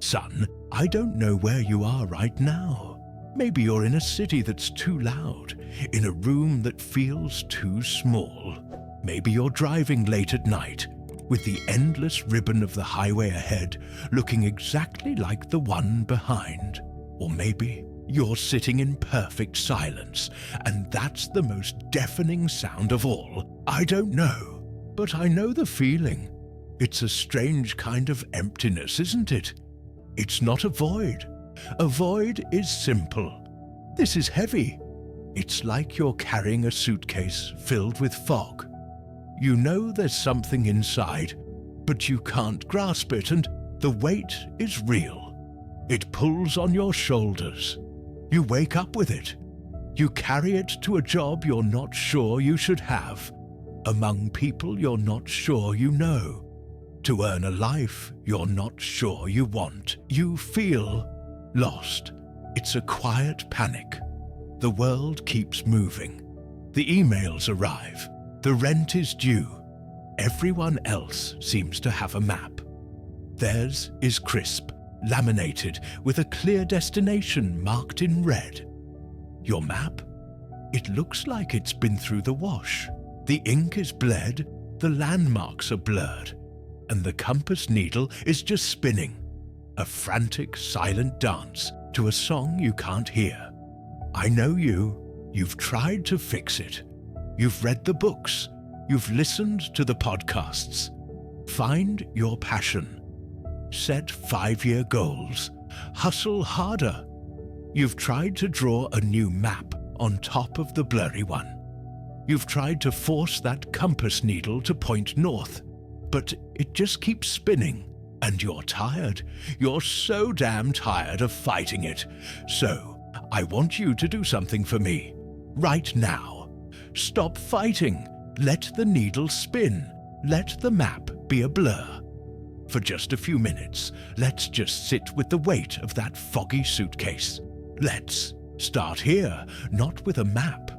Son, I don't know where you are right now. Maybe you're in a city that's too loud, in a room that feels too small. Maybe you're driving late at night, with the endless ribbon of the highway ahead looking exactly like the one behind. Or maybe you're sitting in perfect silence, and that's the most deafening sound of all. I don't know, but I know the feeling. It's a strange kind of emptiness, isn't it? It's not a void. A void is simple. This is heavy. It's like you're carrying a suitcase filled with fog. You know there's something inside, but you can't grasp it, and the weight is real. It pulls on your shoulders. You wake up with it. You carry it to a job you're not sure you should have, among people you're not sure you know, to earn a life you're not sure you want. You feel lost. It's a quiet panic. The world keeps moving. The emails arrive. The rent is due. Everyone else seems to have a map. Theirs is crisp, laminated, with a clear destination marked in red. Your map? It looks like it's been through the wash. The ink is bled, the landmarks are blurred, and the compass needle is just spinning, a frantic, silent dance to a song you can't hear. I know you. You've tried to fix it. You've read the books. You've listened to the podcasts. Find your passion. Set 5-year goals. Hustle harder. You've tried to draw a new map on top of the blurry one. You've tried to force that compass needle to point north, but it just keeps spinning, and you're tired. You're so damn tired of fighting it. So, I want you to do something for me, right now. Stop fighting. Let the needle spin. Let the map be a blur. For just a few minutes, let's just sit with the weight of that foggy suitcase. Let's start here, not with a map,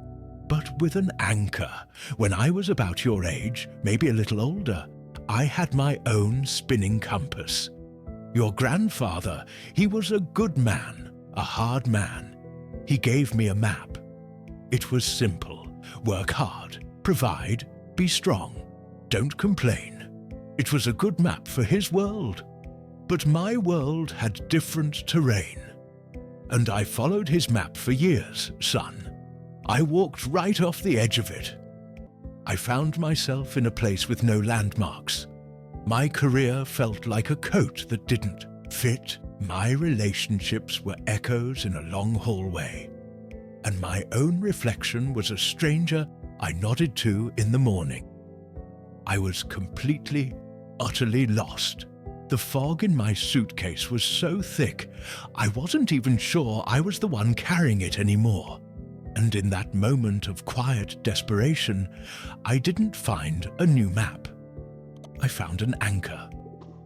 but with an anchor. When I was about your age, maybe a little older, I had my own spinning compass. Your grandfather, he was a good man, a hard man. He gave me a map. It was simple. Work hard, provide, be strong, don't complain. It was a good map for his world. But my world had different terrain. And I followed his map for years, son. I walked right off the edge of it. I found myself in a place with no landmarks. My career felt like a coat that didn't fit. My relationships were echoes in a long hallway. And my own reflection was a stranger I nodded to in the morning. I was completely, utterly lost. The fog in my suitcase was so thick, I wasn't even sure I was the one carrying it anymore. And in that moment of quiet desperation, I didn't find a new map. I found an anchor.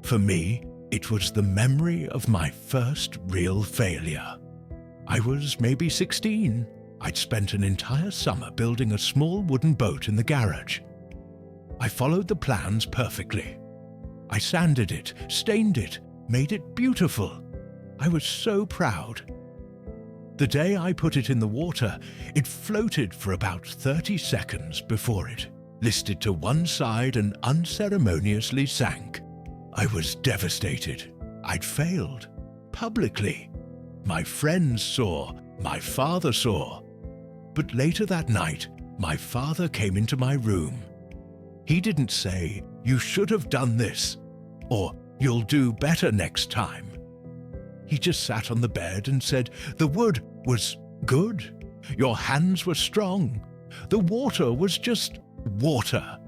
For me, it was the memory of my first real failure. I was maybe 16. I'd spent an entire summer building a small wooden boat in the garage. I followed the plans perfectly. I sanded it, stained it, made it beautiful. I was so proud. The day I put it in the water, it floated for about 30 seconds before it listed to one side and unceremoniously sank. I was devastated. I'd failed. Publicly. My friends saw, my father saw. But later that night, my father came into my room. He didn't say, "You should have done this," or "You'll do better next time." He just sat on the bed and said, "The wood was good. Your hands were strong. The water was just water.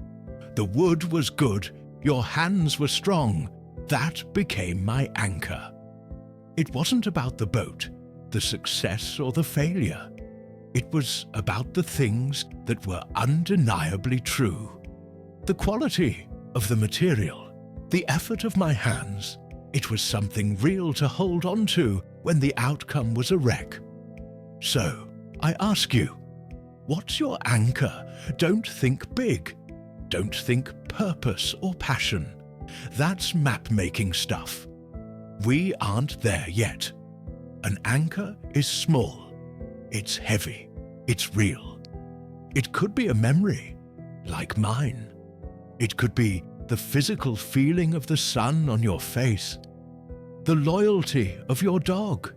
The wood was good. Your hands were strong." That became my anchor. It wasn't about the boat, the success or the failure. It was about the things that were undeniably true. The quality of the material, the effort of my hands. It was something real to hold on to when the outcome was a wreck. So, I ask you, what's your anchor? Don't think big. Don't think purpose or passion. That's map-making stuff. We aren't there yet. An anchor is small. It's heavy. It's real. It could be a memory, like mine. It could be the physical feeling of the sun on your face, the loyalty of your dog,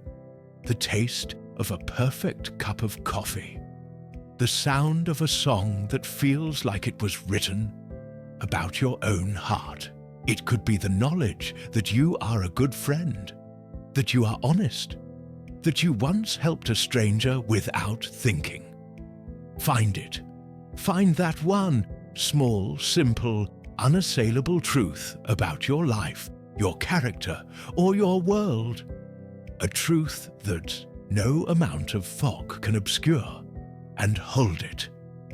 the taste of a perfect cup of coffee, the sound of a song that feels like it was written about your own heart. It could be the knowledge that you are a good friend, that you are honest, that you once helped a stranger without thinking. Find it. Find that one small, simple, unassailable truth about your life, your character, or your world. A truth that no amount of fog can obscure. And hold it.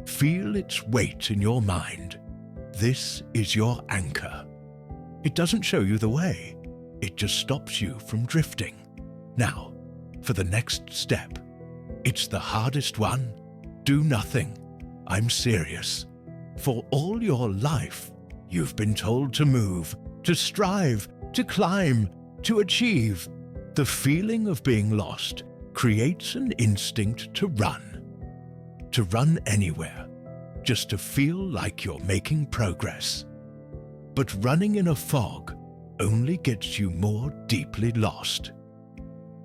Feel its weight in your mind. This is your anchor. It doesn't show you the way. It just stops you from drifting. Now, for the next step. It's the hardest one. Do nothing. I'm serious. For all your life, you've been told to move, to strive, to climb, to achieve. The feeling of being lost creates an instinct to run anywhere, just to feel like you're making progress. But running in a fog only gets you more deeply lost.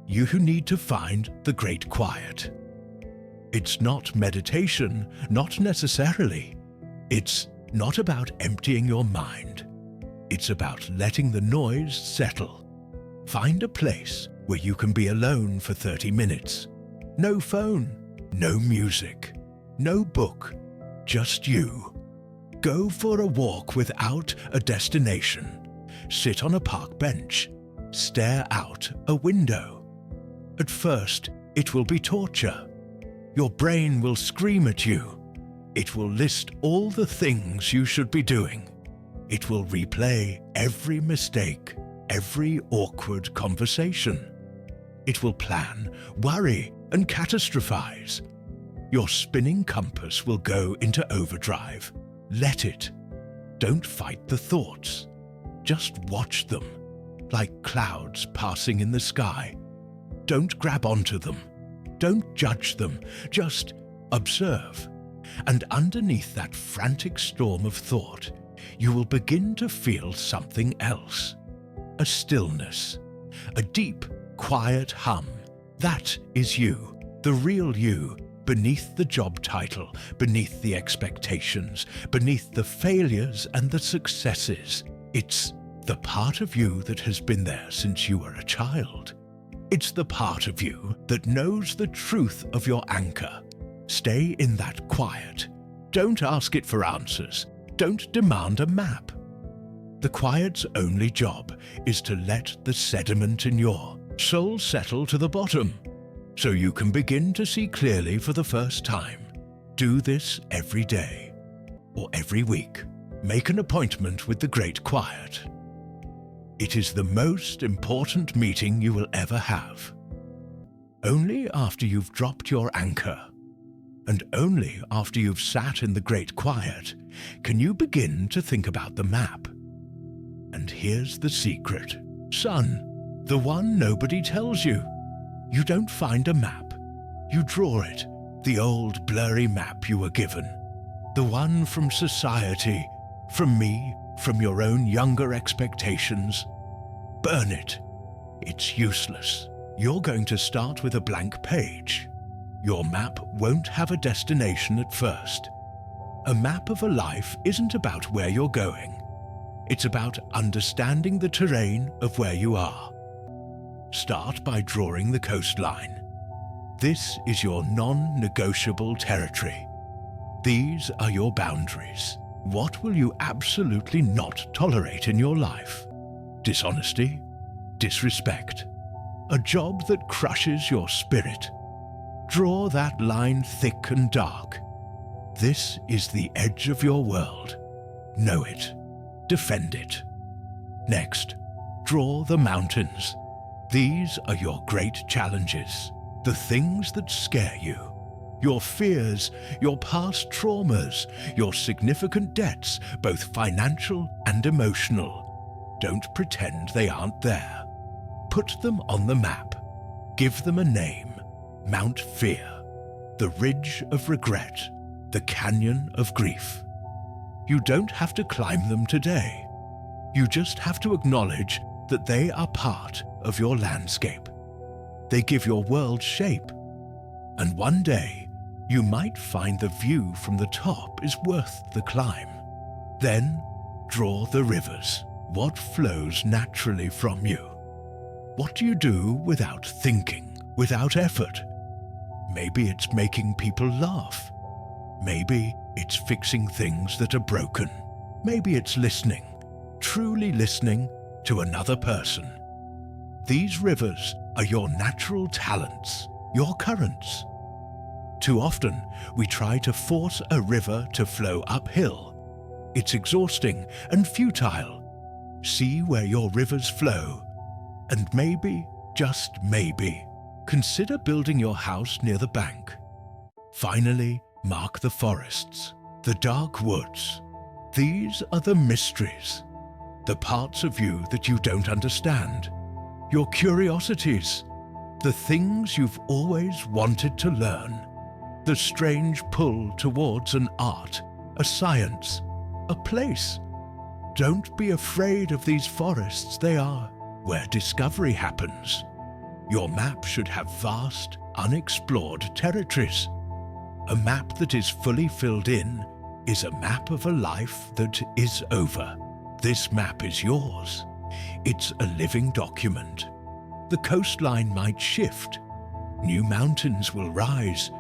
You need to find the great quiet. It's not meditation, not necessarily. It's not about emptying your mind. It's about letting the noise settle. Find a place where you can be alone for 30 minutes. No phone, no music, no book, just you. Go for a walk without a destination. Sit on a park bench. Stare out a window. At first, it will be torture. Your brain will scream at you. It will list all the things you should be doing. It will replay every mistake, every awkward conversation. It will plan, worry, and catastrophize. Your spinning compass will go into overdrive. Let it. Don't fight the thoughts. Just watch them, like clouds passing in the sky. Don't grab onto them. Don't judge them. Just observe. And underneath that frantic storm of thought, you will begin to feel something else. A stillness. A deep, quiet hum. That is you, the real you, beneath the job title, beneath the expectations, beneath the failures and the successes. It's the part of you that has been there since you were a child. It's the part of you that knows the truth of your anchor. Stay in that quiet. Don't ask it for answers. Don't demand a map. The quiet's only job is to let the sediment in your soul settle to the bottom, so you can begin to see clearly for the first time. Do this every day or every week. Make an appointment with the Great Quiet. It is the most important meeting you will ever have. Only after you've dropped your anchor, and only after you've sat in the Great Quiet, can you begin to think about the map. And here's the secret. Son, the one nobody tells you. You don't find a map. You draw it, the old blurry map you were given. The one from society, from me, from your own younger expectations. Burn it. It's useless. You're going to start with a blank page. Your map won't have a destination at first. A map of a life isn't about where you're going. It's about understanding the terrain of where you are. Start by drawing the coastline. This is your non-negotiable territory. These are your boundaries. What will you absolutely not tolerate in your life? Dishonesty, disrespect, a job that crushes your spirit. Draw that line thick and dark. This is the edge of your world. Know it. Defend it. Next, draw the mountains. These are your great challenges, the things that scare you. Your fears, your past traumas, your significant debts, both financial and emotional. Don't pretend they aren't there. Put them on the map. Give them a name: Mount Fear, the Ridge of Regret, the Canyon of Grief. You don't have to climb them today. You just have to acknowledge that they are part of your landscape. They give your world shape. And one day, you might find the view from the top is worth the climb. Then, draw the rivers. What flows naturally from you? What do you do without thinking, without effort? Maybe it's making people laugh. Maybe it's fixing things that are broken. Maybe it's listening, truly listening to another person. These rivers are your natural talents, your currents. Too often, we try to force a river to flow uphill. It's exhausting and futile. See where your rivers flow, and maybe, just maybe, consider building your house near the bank. Finally, mark the forests, the dark woods. These are the mysteries, the parts of you that you don't understand, your curiosities, the things you've always wanted to learn, the strange pull towards an art, a science, a place. Don't be afraid of these forests. They are where discovery happens. Your map should have vast, unexplored territories. A map that is fully filled in is a map of a life that is over. This map is yours. It's a living document. The coastline might shift. New mountains will rise.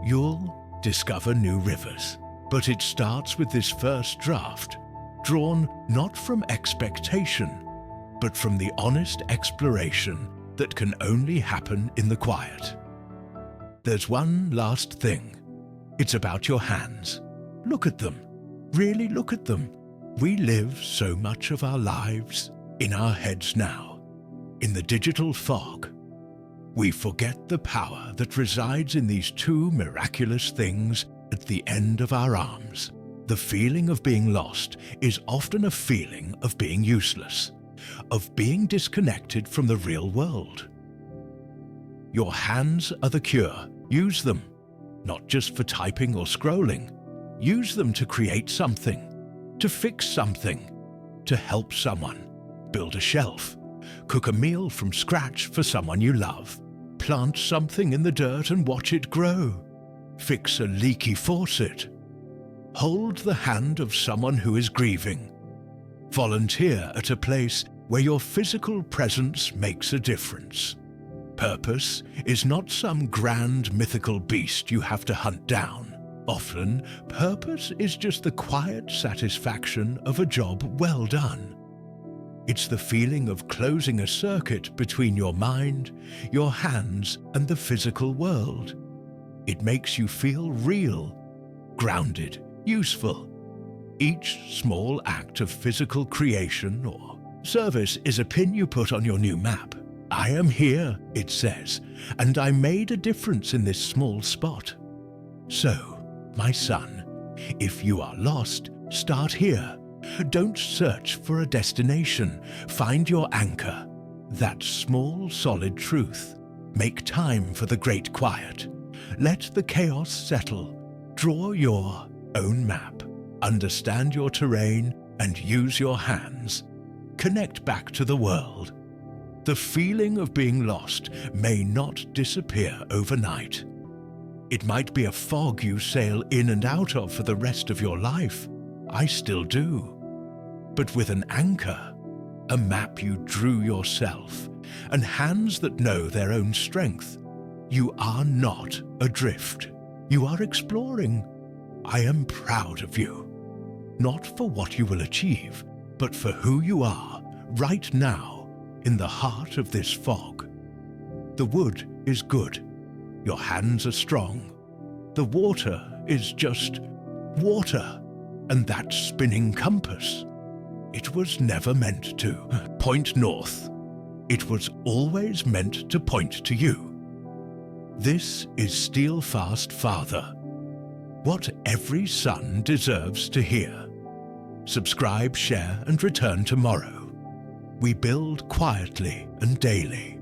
You'll discover new rivers. But it starts with this first draft, drawn not from expectation, but from the honest exploration that can only happen in the quiet. There's one last thing. It's about your hands. Look at them. Really look at them. We live so much of our lives in our heads now, in the digital fog. We forget the power that resides in these two miraculous things at the end of our arms. The feeling of being lost is often a feeling of being useless, of being disconnected from the real world. Your hands are the cure. Use them, not just for typing or scrolling. Use them to create something, to fix something, to help someone, build a shelf, cook a meal from scratch for someone you love, plant something in the dirt and watch it grow, fix a leaky faucet, hold the hand of someone who is grieving, volunteer at a place where your physical presence makes a difference. Purpose is not some grand mythical beast you have to hunt down. Often, purpose is just the quiet satisfaction of a job well done. It's the feeling of closing a circuit between your mind, your hands, and the physical world. It makes you feel real, grounded, useful. Each small act of physical creation or service is a pin you put on your new map. I am here, it says, and I made a difference in this small spot. So, my son, if you are lost, start here. Don't search for a destination. Find your anchor, that small, solid truth. Make time for the great quiet. Let the chaos settle. Draw your own map. Understand your terrain and use your hands. Connect back to the world. The feeling of being lost may not disappear overnight. It might be a fog you sail in and out of for the rest of your life. I still do. But with an anchor, a map you drew yourself, and hands that know their own strength, you are not adrift. You are exploring. I am proud of you. Not for what you will achieve, but for who you are right now in the heart of this fog. The wood is good. Your hands are strong. The water is just water. And that spinning compass, it was never meant to point north. It was always meant to point to you. This is Steelfast Father. What every son deserves to hear. Subscribe, share, and return tomorrow. we build quietly and daily.